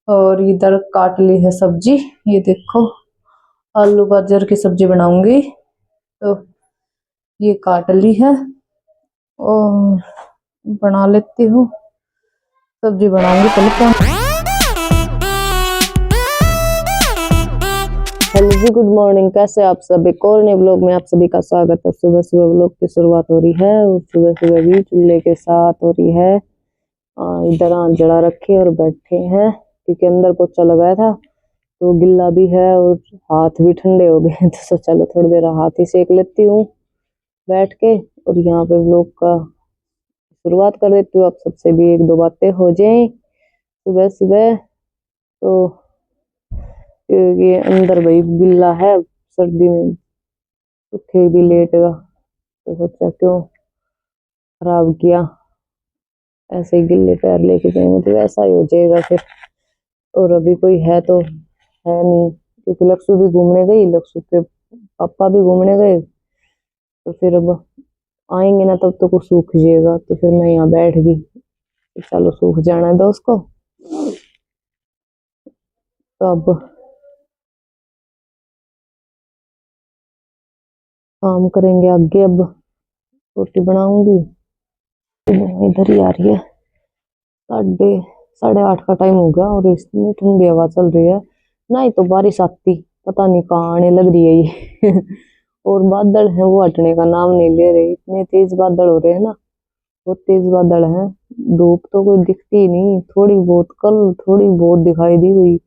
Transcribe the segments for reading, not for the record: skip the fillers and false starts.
और इधर काट ली है सब्जी। ये देखो आलू गाजर की सब्जी बनाऊंगी, तो ये काट ली है और बना लेती हूँ। सब्जी बनाऊंगी पहले। हेलो जी, गुड मॉर्निंग। कैसे आप सब? एक और नए व्लॉग में आप सभी का स्वागत है। सुबह सुबह व्लॉग की शुरुआत हो रही है और सुबह सुबह भी चूल्हे के साथ हो रही है। इधर आंच जला रखे और बैठे हैं क्योंकि अंदर पोछा लगाया था तो गिल्ला भी है और हाथ भी ठंडे हो गए तो सोचा चलो थोड़ी देर हाथ ही सेक लेती हूँ बैठ के, और यहाँ पे व्लॉग का शुरुआत कर देती हूँ। आप सबसे भी एक दो बातें हो जाएं सुबह सुबह। तो ये अंदर भाई गिल्ला है, सर्दी में सूखे भी लेटेगा तो सोचा क्यों खराब किया, ऐसे ही गिल्ले पैर लेके जाएंगे तो ऐसा ही हो जाएगा फिर। और अभी कोई है तो है नहीं क्योंकि लक्ष्य भी घूमने गई, लक्ष्य के पापा भी घूमने गए, तो फिर अब आएंगे ना तब तो कुछ सूख जाएगा। तो फिर मैं यहाँ बैठ गई, तो चलो सूख जाना दो उसको। तो अब काम करेंगे आगे। अब रोटी बनाऊंगी, इधर ही आ रही है। साढ़े 8:30 का टाइम हो गया और इसमें ठंडी हवा चल रही है ना, ही तो बारिश आती पता नहीं कहाँ आने लग रही है ये और बादल है वो हटने का नाम नहीं ले रहे, इतने तेज बादल हो रहे हैं ना, बहुत तेज बादल हैं। धूप तो कोई दिखती ही नहीं, थोड़ी बहुत कल थोड़ी बहुत दिखाई दी हुई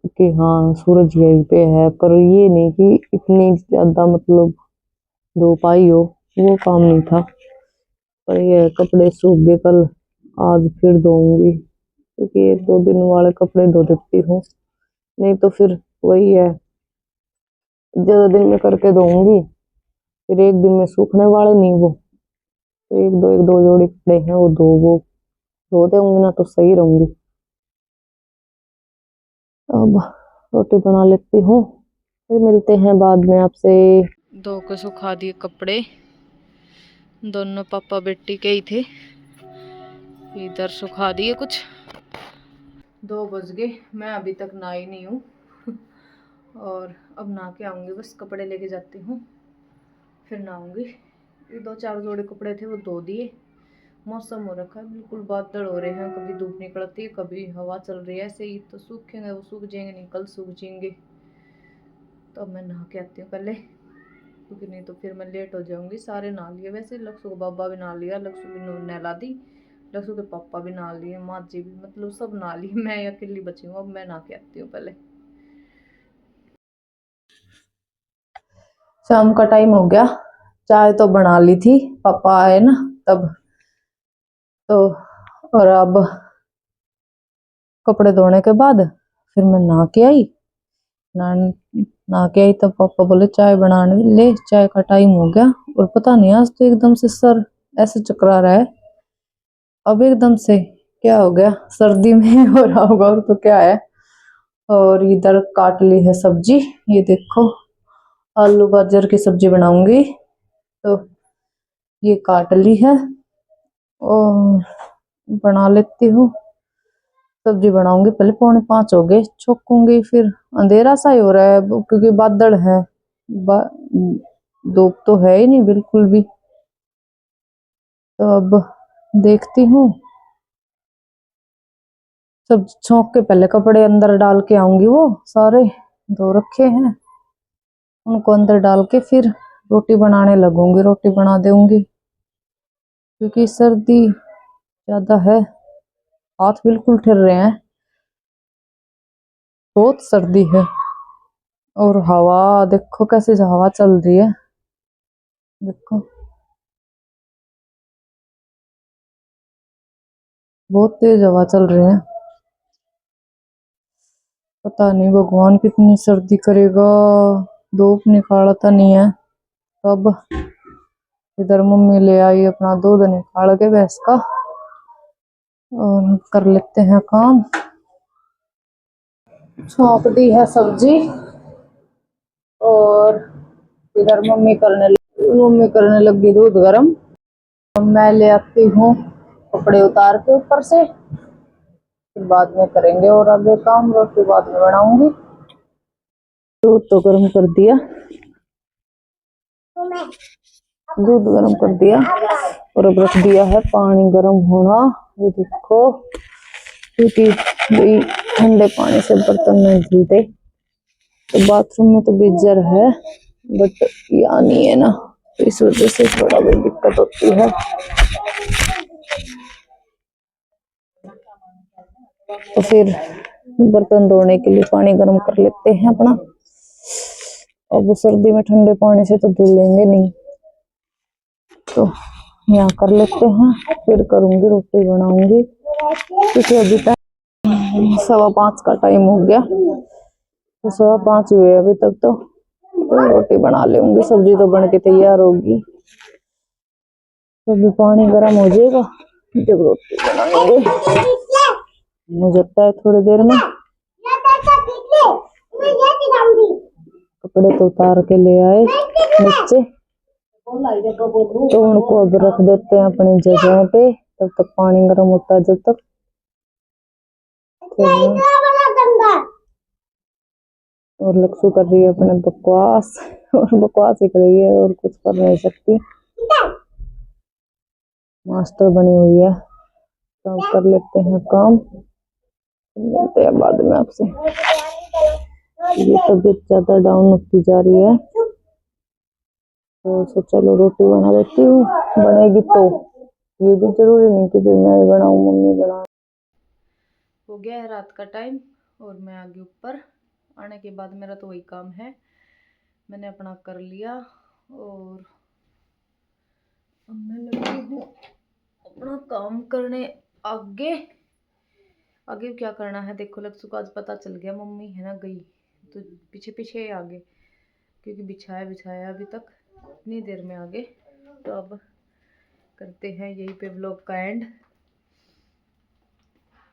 कि हाँ सूरज यहीं पे है, पर ये नहीं कि इतनी ज्यादा मतलब धूप आई हो, वो काम नहीं था। पर ये कपड़े सूख गए कल, आज फिर धोऊंगी क्योंकि एक दो दिन वाले कपड़े धो देती हूँ, नहीं तो फिर वही है, ज्यादा दिन में करके धोऊंगी फिर एक दिन में सूखने वाले नहीं वो। तो एक दो जोड़ी कपड़े हैं वो धोते होंगे ना तो सही रहूंगी। अब रोटी बना लेती हूँ, फिर मिलते हैं बाद में आपसे। धो के सुखा दिए कपड़े, दोनों पापा बेटी के ही थे, इधर सुखा दिए कुछ। 2 बज गए, मैं अभी तक नहाई नहीं हूँ और अब नहा के आऊँगी, बस कपड़े लेके जाती हूँ फिर नहाऊंगी। ये 2-4 जोड़े कपड़े थे वो धो दिए। मौसम हो रखा है बिल्कुल, बादल हो रहे हैं, कभी धूप निकलती है कभी हवा चल रही है, ऐसे ही तो सूखेंगे वो सूख जाएंगे, नहीं कल सूख जाएंगे। तो अब मैं नहा के आती हूँ पहले, क्योंकि नहीं तो फिर मैं लेट हो जाऊंगी। सारे नहा लिए वैसे, लक्ष्य को बाबा भी नहा लिया, लक्ष्य भी नहला दी, लक्ष्य के पापा भी नहा लिए, माँ जी भी, मतलब सब नहा ली, मैं अकेली बची हूँ। अब मैं नहा के आती हूँ पहले। शाम का टाइम हो गया, चाय तो बना ली थी, पापा आए ना तब तो। और अब कपड़े धोने के बाद फिर मैं नहा के आई, नहा के आई तब पापा बोले चाय बनाने ले, चाय का टाइम हो गया। और पता नहीं आज तो एकदम से सर ऐसे चकरा रहा है, अब एकदम से क्या हो गया, सर्दी में हो रहा होगा और तो क्या है। और इधर काट ली है सब्जी, ये देखो आलू गाजर की सब्जी बनाऊंगी, तो ये काट ली है और बना लेती हूँ। सब्जी बनाऊंगी पहले, 4:45 हो गए, छोकूंगी फिर। अंधेरा सा ही हो रहा है क्योंकि बादल है, धूप तो है ही नहीं बिल्कुल भी। तो अब देखती हूँ, सब छोंक के पहले कपड़े अंदर डाल के आऊंगी, वो सारे धो रखे हैं उनको अंदर डाल के फिर रोटी बनाने लगूंगी, रोटी बना दूंगी क्योंकि सर्दी ज्यादा है, हाथ बिल्कुल ठिर रहे हैं, बहुत सर्दी है। और हवा देखो कैसे हवा चल रही है, देखो बहुत तेज हवा चल रही है। पता नहीं भगवान कितनी सर्दी करेगा, धूप निकालता नहीं है। तब इधर मम्मी ले आई अपना दूध निकाल के भैंस का, और कर लेते हैं काम। छोंक दी है सब्जी और इधर मम्मी करने लगी दूध गरम। मैं ले आती हूँ कपड़े उतार के ऊपर से, बाद में करेंगे और आगे काम, रोटी बाद में बनाऊंगी। दूध तो गर्म कर दिया, दूध गर्म कर दिया और अब रख दिया है पानी गर्म होना। ये देखो, क्योंकि भाई ठंडे पानी से बर्तन नहीं धुलते, तो बाथरूम में तो गीजर है बट यहाँ नहीं है ना, तो इस वजह से थोड़ा बहुत दिक्कत होती है। तो फिर बर्तन धोने के लिए पानी गर्म कर लेते हैं अपना। अब सर्दी में ठंडे पानी से तो धुलेंगे नहीं, तो यहाँ कर लेते हैं, फिर करूंगी, रोटी बनाऊंगी, क्योंकि अभी तक 5:15 का टाइम हो गया, तो 5:15 हुए अभी तक, तो रोटी बना लूंगी, सब्जी तो बन के तैयार होगी। अभी पानी गर्म हो जाएगा जब रोटी बनाएंगे, मुझे लगता है थोड़ी देर में। कपड़े तो उतार के ले आए नीचे, तो उनको अब रख देते हैं अपनी जगह पे, तब तक पानी गर्म होता है जब तक। और लक्ष्मी कर रही है अपने बकवास, और बकवास ही कर रही है और कुछ कर नहीं सकती, मास्टर बनी हुई है। तो कर लेते हैं काम, मिलते हैं बाद में आपसे। ये तबीयत ज्यादा डाउन होती जा रही है, तो चलो रोटी बना लेती हूँ, बनेगी तो, ये भी जरूरी नहीं कि फिर मैं बनाऊं, मम्मी बनाए। हो गया है रात का टाइम और मैं आ गई ऊपर। आने के बाद मेरा तो वही काम है, मैंने अपना कर लिया और अब मैं लगी हूँ अपना काम करने। आगे आगे क्या करना है देखो, लक्ष्य को आज पता चल गया मम्मी है ना गई, तो पीछे पीछे आगे, क्योंकि बिछाया अभी तक, इतनी देर में आगे। तो अब करते हैं यहीं पे व्लॉग का एंड।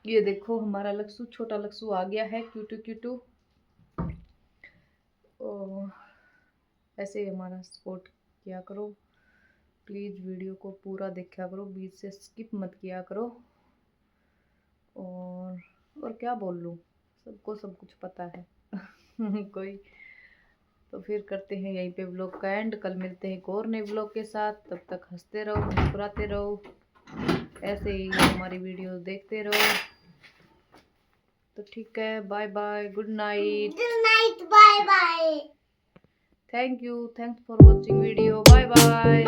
ये देखो हमारा लक्ष्य, छोटा लक्ष्य आ गया है, क्यूटू। और ऐसे ही हमारा सपोर्ट किया करो प्लीज़, वीडियो को पूरा देखा करो, बीच से स्किप मत किया करो। और क्या बोल लूँ, सबको सब कुछ पता है कोई। तो फिर करते हैं यहीं पे व्लॉग का एंड, कल मिलते हैं एक और नए व्लॉग के साथ। तब तक हंसते रहो, मुस्कुराते रहो, ऐसे ही हमारी वीडियो देखते रहो। तो ठीक है, bye bye, good night, bye bye, thank you, thanks for watching video, bye bye.